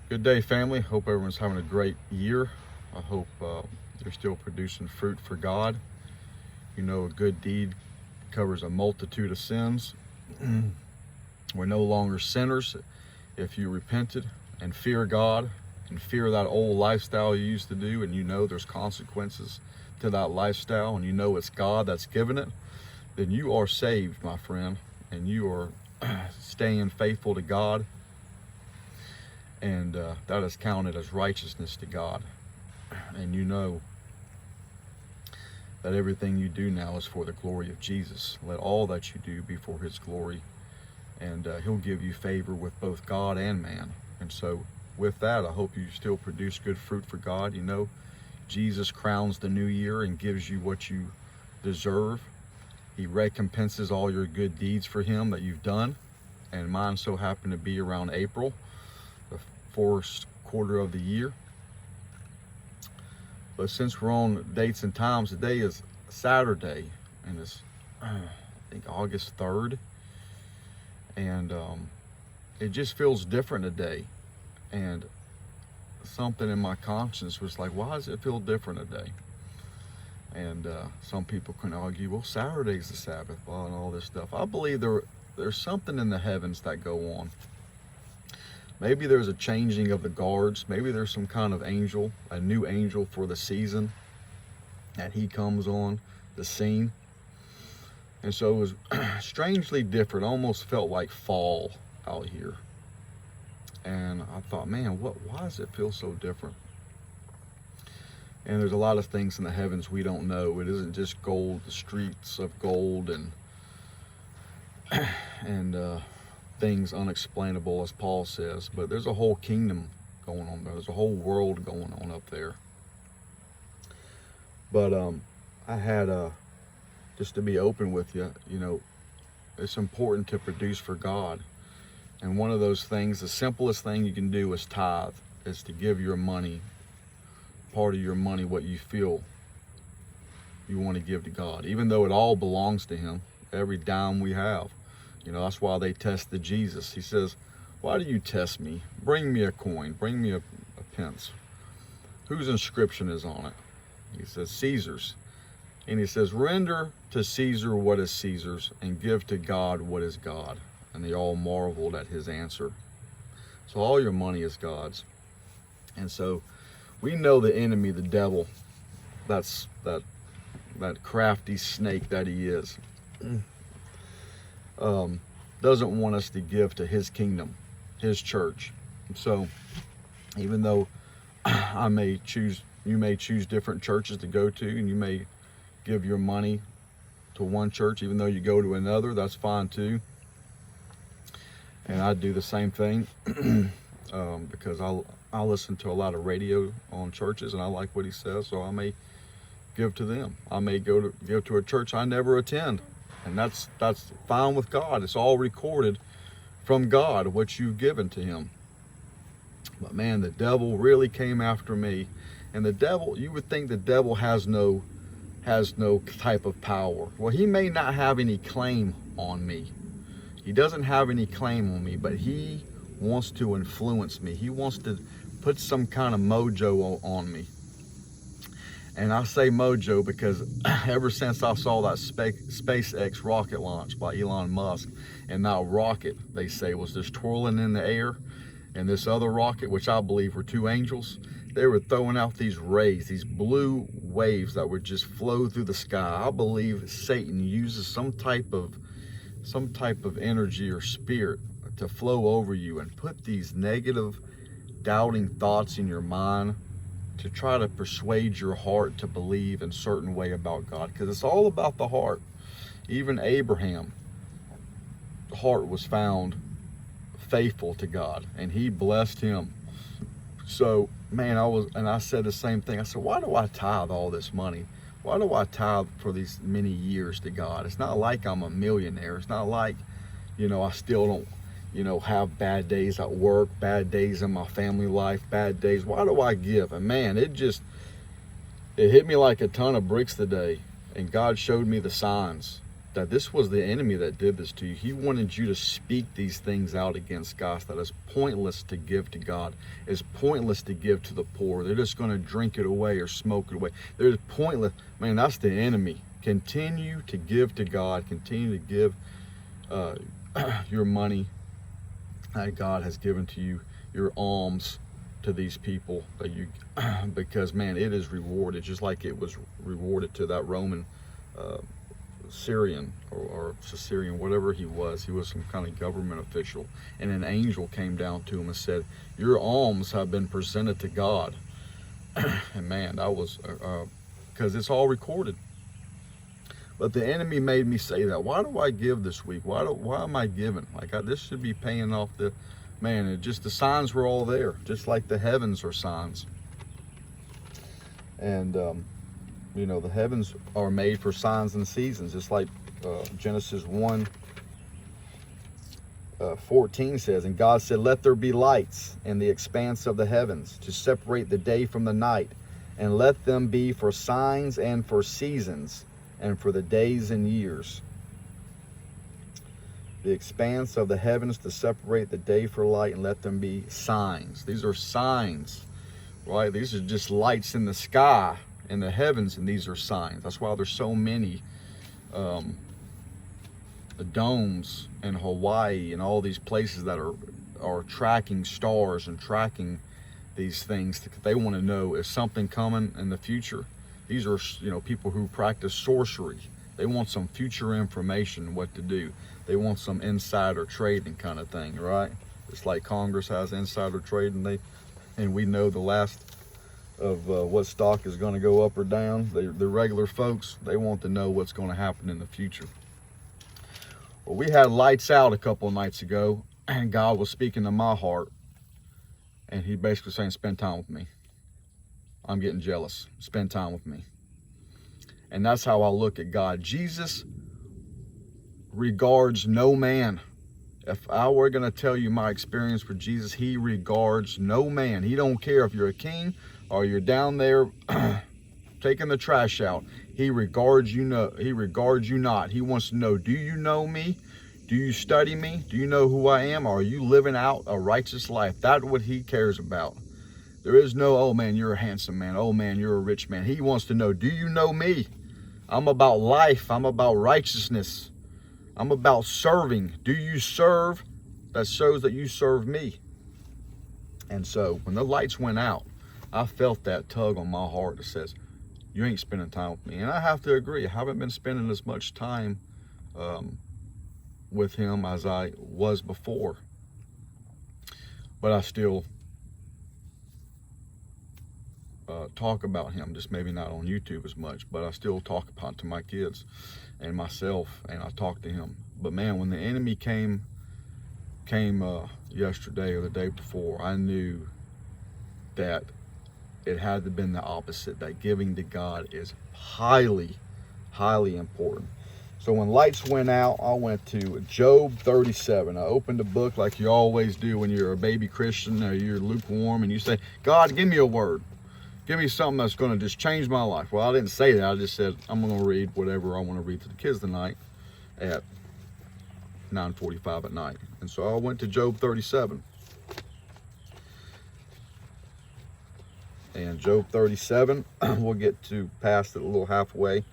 Good day, family. Hope everyone's having a great year. I hope you're still producing fruit for God. You know, a good deed covers a multitude of sins. We're no longer sinners if you repented and fear God and fear that old lifestyle you used to do, and you know there's consequences to that lifestyle, and you know it's God that's given it. Then you are saved, my friend, and you are staying faithful to God, and that is counted as righteousness to God. And you know that everything you do now is for the glory of Jesus. Let all that you do be for his glory, and he'll give you favor with both God and man. And so with that, I hope you still produce good fruit for God. You know, Jesus crowns the new year and gives you what you deserve. He recompenses all your good deeds for him that you've done. And mine so happened to be around April, the first quarter of the year. But since we're on dates and times, today is Saturday, and it's I think August 3rd, and it just feels different today. And something in my conscience was like, why does it feel different today? And some people can argue, well, Saturday's the Sabbath, well, and all this stuff. I believe there's something in the heavens that go on. Maybe there's a changing of the guards. Maybe there's some kind of angel, a new angel for the season, that he comes on the scene. And so it was strangely different. Almost felt like fall out here. And I thought, man, why does it feel so different? And there's a lot of things in the heavens we don't know. It isn't just gold, the streets of gold, and things unexplainable, as Paul says. But there's a whole kingdom going on there. There's a whole world going on up there. But I had just to be open with you, you know, it's important to produce for God. And one of those things, the simplest thing you can do is tithe, is to give your money, part of your money, what you feel you want to give to God, even though it all belongs to him, every dime we have. You know, that's why they tested Jesus. He says, why do you test me? Bring me a coin, bring me a pence. Whose inscription is on it? He says, Caesar's. And he says, render to Caesar what is Caesar's, and give to God what is God. And they all marveled at his answer. So all your money is God's. And so we know the enemy, the devil, that's that crafty snake that he is, doesn't want us to give to his kingdom, his church. So even though you may choose different churches to go to, and you may give your money to one church, even though you go to another, that's fine too. And I do the same thing because I listen to a lot of radio on churches, and I like what he says, so I may give to them. I may give to a church I never attend, and that's fine with God. It's all recorded from God, what you've given to him. But man, the devil really came after me. And the devil, you would think the devil has no type of power. Well, he may not have any claim on me. He doesn't have any claim on me, but he wants to influence me. He wants to put some kind of mojo on me. And I say mojo because ever since I saw that SpaceX rocket launch by Elon Musk, and that rocket, they say, was just twirling in the air, and this other rocket, which I believe were two angels, they were throwing out these rays, these blue waves that would just flow through the sky. I believe Satan uses some type of energy or spirit to flow over you and put these negative, doubting thoughts in your mind to try to persuade your heart to believe in a certain way about God, because it's all about the heart. Even Abraham, the heart was found faithful to God, and he blessed him. So man, I said the same thing. I said, why do I tithe all this money? Why do I tithe for these many years to God? It's not like I'm a millionaire. It's not like, I still don't, have bad days at work, bad days in my family life, bad days. Why do I give? And man, it hit me like a ton of bricks today. And God showed me the signs that this was the enemy that did this to you. He wanted you to speak these things out against God, that it's pointless to give to God. It's pointless to give to the poor. They're just going to drink it away or smoke it away. They're pointless. Man, that's the enemy. Continue to give to God. Continue to give your money that God has given to you, your alms to these people that you, because man, it is rewarded, just like it was rewarded to that Roman Syrian or Caesarian, whatever he was. He was some kind of government official, and an angel came down to him and said, your alms have been presented to God. And man, that was because it's all recorded. But the enemy made me say that. Why do I give this week? Why am I giving? Like, this should be paying off the, man, it just, the signs were all there, just like the heavens are signs. And you know, the heavens are made for signs and seasons, just like Genesis 1:14 says, and God said, let there be lights in the expanse of the heavens to separate the day from the night, and let them be for signs and for seasons and for the days and years. The expanse of the heavens to separate the day for light, and let them be signs. These are signs, right? These are just lights in the sky, in the heavens, and these are signs. That's why there's so many domes in Hawaii and all these places that are tracking stars and tracking these things. They want to know, is something coming in the future? These are, you know, people who practice sorcery. They want some future information, what to do. They want some insider trading kind of thing, right? It's like Congress has insider trading, and we know the last of what stock is going to go up or down. The regular folks, they want to know what's going to happen in the future. Well, we had lights out a couple of nights ago, and God was speaking to my heart, and he basically saying, spend time with me. I'm getting jealous. Spend time with me. And that's how I look at God. Jesus regards no man. If I were going to tell you my experience with Jesus, he regards no man. He don't care if you're a king or you're down there taking the trash out. He regards you he regards you not. He wants to know, do you know me? Do you study me? Do you know who I am? Or are you living out a righteous life? That's what he cares about. There is no, oh man, you're a handsome man. Oh man, you're a rich man. He wants to know, do you know me? I'm about life. I'm about righteousness. I'm about serving. Do you serve? That shows that you serve me. And so when the lights went out, I felt that tug on my heart that says, you ain't spending time with me. And I have to agree. I haven't been spending as much time with him as I was before. But I still talk about him, just maybe not on YouTube as much, but I still talk about to my kids and myself, and I talk to him. But man, when the enemy came yesterday or the day before, I knew that it had to have been the opposite, that giving to God is highly, highly important. So when lights went out, I went to Job 37. I opened the book like you always do when you're a baby Christian or you're lukewarm and you say, God, give me a word. Give me something that's going to just change my life. Well, I didn't say that. I just said, I'm going to read whatever I want to read to the kids tonight at 9:45 at night. And so I went to Job 37. And Job 37, we'll get to past it a little halfway.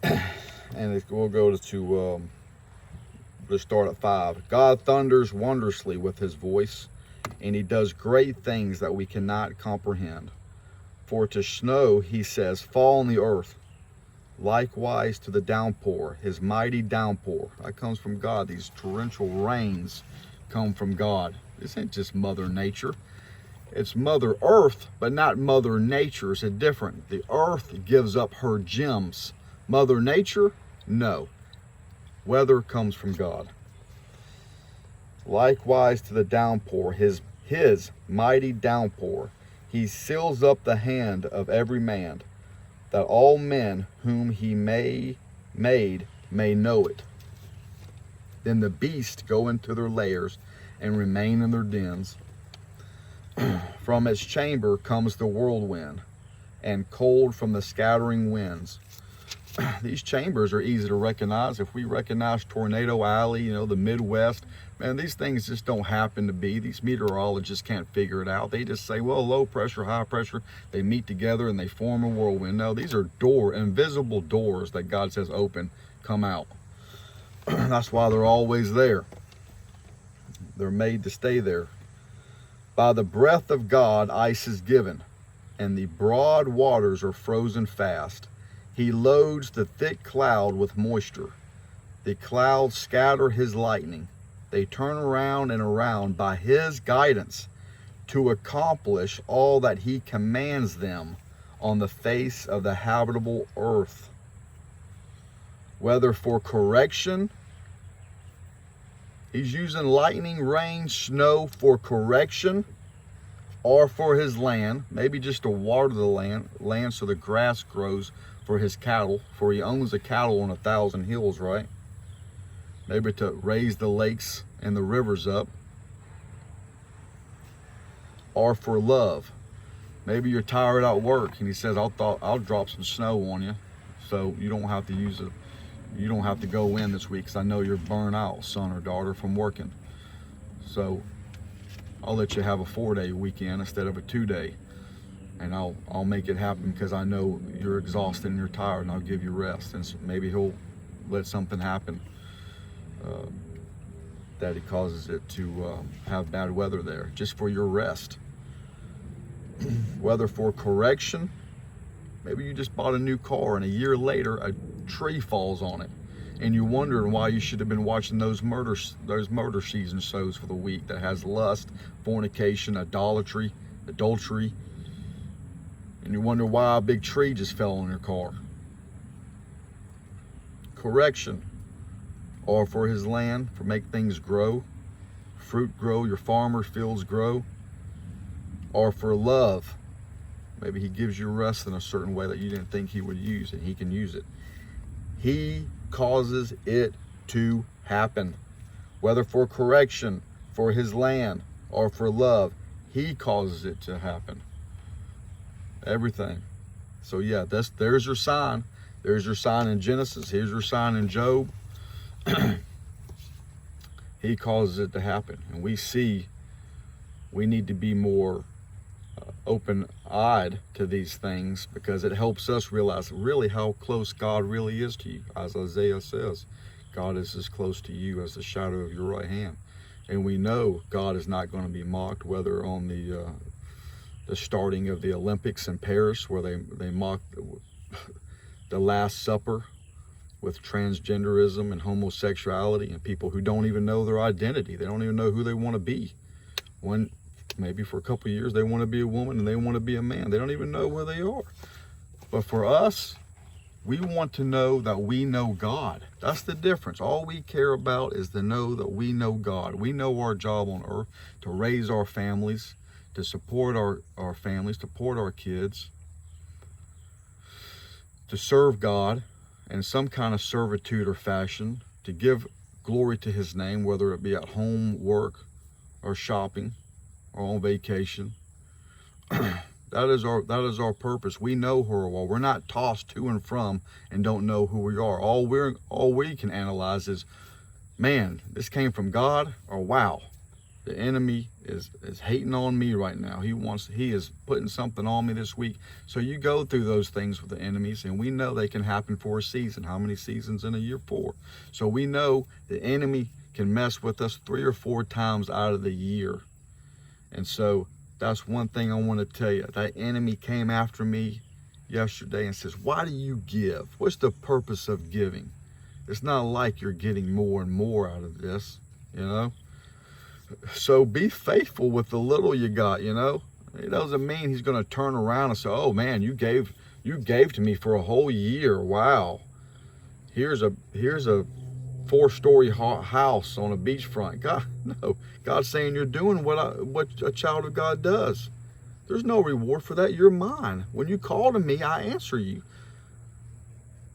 And we'll go to let's start at 5. God thunders wondrously with his voice, and he does great things that we cannot comprehend. For to snow, he says, fall on the earth. Likewise to the downpour, his mighty downpour. That comes from God. These torrential rains come from God. This ain't just Mother Nature. It's Mother Earth, but not Mother Nature. It's different. The earth gives up her gems. Mother Nature, no. Weather comes from God. Likewise to the downpour, his mighty downpour. He seals up the hand of every man, that all men whom he made may know it. Then the beasts go into their lairs and remain in their dens. From its chamber comes the whirlwind, and cold from the scattering winds. these chambers are easy to recognize. If we recognize Tornado Alley, you know, the Midwest, man, these things just don't happen to be. These meteorologists can't figure it out. They just say, well, low pressure, high pressure, they meet together and they form a whirlwind. No, these are invisible doors that God says open, come out. That's why they're always there. They're made to stay there. By the breath of God, ice is given, and the broad waters are frozen fast. He loads the thick cloud with moisture. The clouds scatter his lightning. They turn around and around by his guidance to accomplish all that he commands them on the face of the habitable earth. Whether for correction, he's using lightning, rain, snow for correction, or for his land, maybe just to water the land so the grass grows for his cattle, for he owns the cattle on 1,000 hills, right? Maybe to raise the lakes and the rivers up, or for love. Maybe you're tired at work and he says, I'll drop some snow on you so you don't have to use it. You don't have to go in this week because I know you're burnt out, son or daughter, from working. So I'll let you have a 4-day weekend instead of a 2-day. And I'll make it happen because I know you're exhausted and you're tired, and I'll give you rest. And so maybe he'll let something happen that he causes it to have bad weather there, just for your rest. Whether for correction, maybe you just bought a new car and a year later a tree falls on it, and you're wondering why you should have been watching those murder season shows for the week that has lust, fornication, adultery, and you wonder why a big tree just fell on your car. Correction, or for his land, for make things grow, fruit grow, your farmer fields grow, or for love. Maybe he gives you rest in a certain way that you didn't think he would use, and he can use it. He causes it to happen. Whether for correction, for his land, or for love, he causes it to happen. Everything. So yeah, there's your sign. There's your sign in Genesis. Here's your sign in Job. He causes it to happen. And we need to be more open-eyed to these things, because it helps us realize really how close God really is to you. As Isaiah says, God is as close to you as the shadow of your right hand. And we know God is not going to be mocked, whether on the starting of the Olympics in Paris, where they mocked the Last Supper with transgenderism and homosexuality and people who don't even know their identity. They don't even know who they want to be. Maybe for a couple of years they want to be a woman and they want to be a man. They don't even know where they are. But for us, we want to know that we know God. That's the difference. All we care about is to know that we know God. We know our job on earth, to raise our families, to support our families, to support our kids, to serve God in some kind of servitude or fashion, to give glory to his name, whether it be at home, work, or shopping, or on vacation. That is our purpose. We know who we are. We're not tossed to and from and don't know who we are. All we can analyze is, man, this came from God, or wow, the enemy is hating on me right now. He is putting something on me this week. So you go through those things with the enemies, and we know they can happen for a season. How many seasons in a year? 4. So we know the enemy can mess with us 3 or 4 times out of the year. And so that's one thing I want to tell you. That enemy came after me yesterday and says, why do you give? What's the purpose of giving? It's not like you're getting more and more out of this, you know? So be faithful with the little you got, you know? It doesn't mean he's going to turn around and say, oh man, you gave to me for a whole year. Wow. Here's a 4-story house on a beachfront. God, no. God's saying you're doing what a child of God does. There's no reward for that. You're mine. When you call to me, I answer you.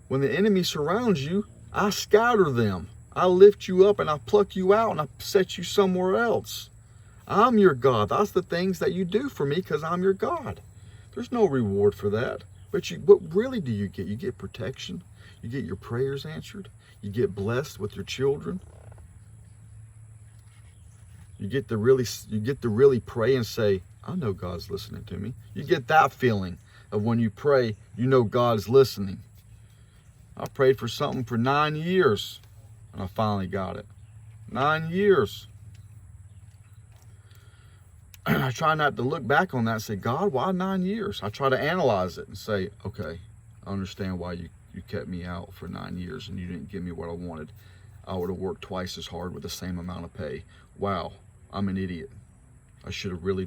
When the enemy surrounds you, I scatter them. I lift you up and I pluck you out and I set you somewhere else. I'm your God. That's the things that you do for me because I'm your God. There's no reward for that. But what really do you get? You get protection. You get your prayers answered. You get blessed with your children. You get to really pray and say, I know God's listening to me. You get that feeling of when you pray, you know God's listening. I prayed for something for 9 years, and I finally got it. 9 years. I try not to look back on that and say, God, why 9 years? I try to analyze it and say, okay, I understand why you kept me out for 9 years and you didn't give me what I wanted. I would have worked twice as hard with the same amount of pay. Wow, I'm an idiot. I should have really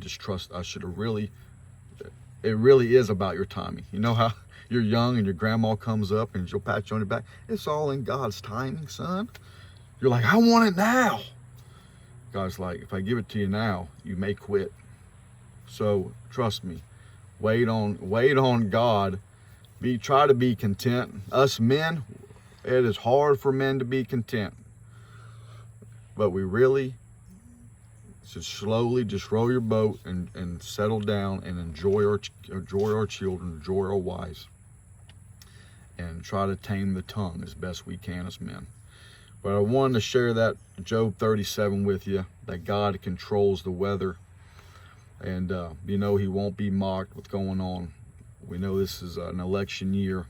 it really is about your timing. You know how you're young and your grandma comes up and she'll pat you on your back. It's all in God's timing, son. You're like, I want it now. God's like, if I give it to you now, you may quit. So trust me, wait on God. Try to be content. Us men, it is hard for men to be content. But we really should slowly just row your boat and settle down and enjoy our children, enjoy our wives, and try to tame the tongue as best we can as men. But I wanted to share that Job 37 with you, that God controls the weather. And, he won't be mocked. What's going on. We know this is an election year.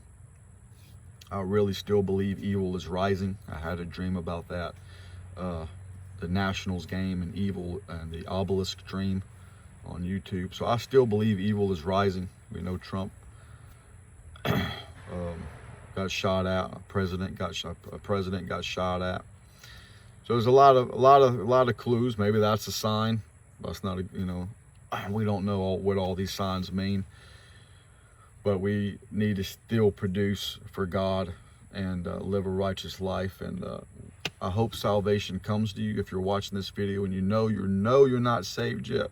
I really still believe evil is rising. I had a dream about that. The Nationals game and evil and the obelisk dream on YouTube. So I still believe evil is rising. We know Trump got shot at. A president got shot at. So there's a lot of clues. Maybe that's a sign. That's not we don't know what all these signs mean. But we need to still produce for God and live a righteous life. And I hope salvation comes to you if you're watching this video and you know you're not saved yet.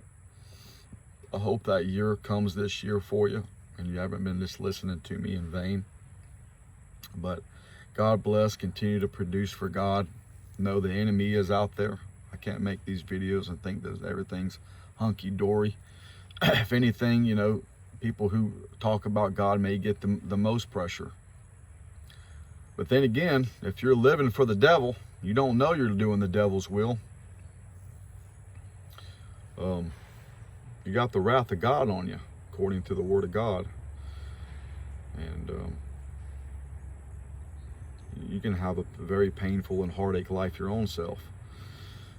I hope that year comes this year for you and you haven't been just listening to me in vain. But God bless. Continue to produce for God. Know the enemy is out there. I can't make these videos and think that everything's hunky-dory. If anything, people who talk about God may get the most pressure. But then again, if you're living for the devil, you don't know you're doing the devil's will. You got the wrath of God on you, according to the Word of God. And you can have a very painful and heartache life your own self.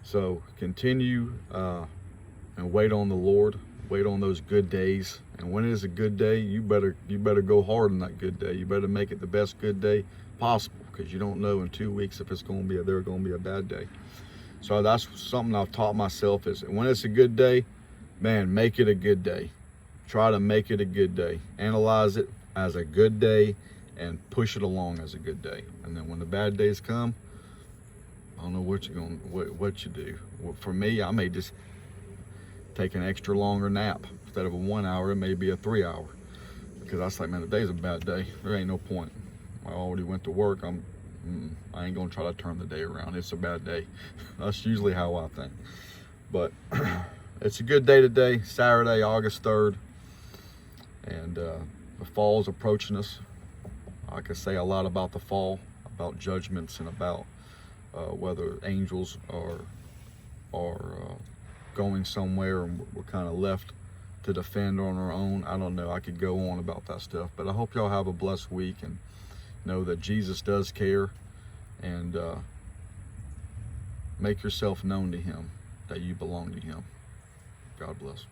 So continue and wait on the Lord. Wait on those good days. And when it is a good day, you better go hard on that good day. You better make it the best good day possible, because you don't know in 2 weeks if there's going to be a bad day. So that's something I've taught myself, is when it's a good day, man, make it a good day. Try to make it a good day. Analyze it as a good day and push it along as a good day. And then when the bad days come, I don't know what you do. Well, for me, I may just take an extra longer nap. Instead of a 1 hour, it may be a 3 hour. Because I was like, man, today's a bad day. There ain't no point. I already went to work. I ain't gonna try to turn the day around. It's a bad day. That's usually how I think. But it's a good day today, Saturday, August 3rd. And the fall is approaching us. I could say a lot about the fall, about judgments, and about whether angels are going somewhere and we're kind of left to defend on our own. I don't know. I could go on about that stuff. But I hope y'all have a blessed week and know that Jesus does care, and make yourself known to him, that you belong to him. God bless.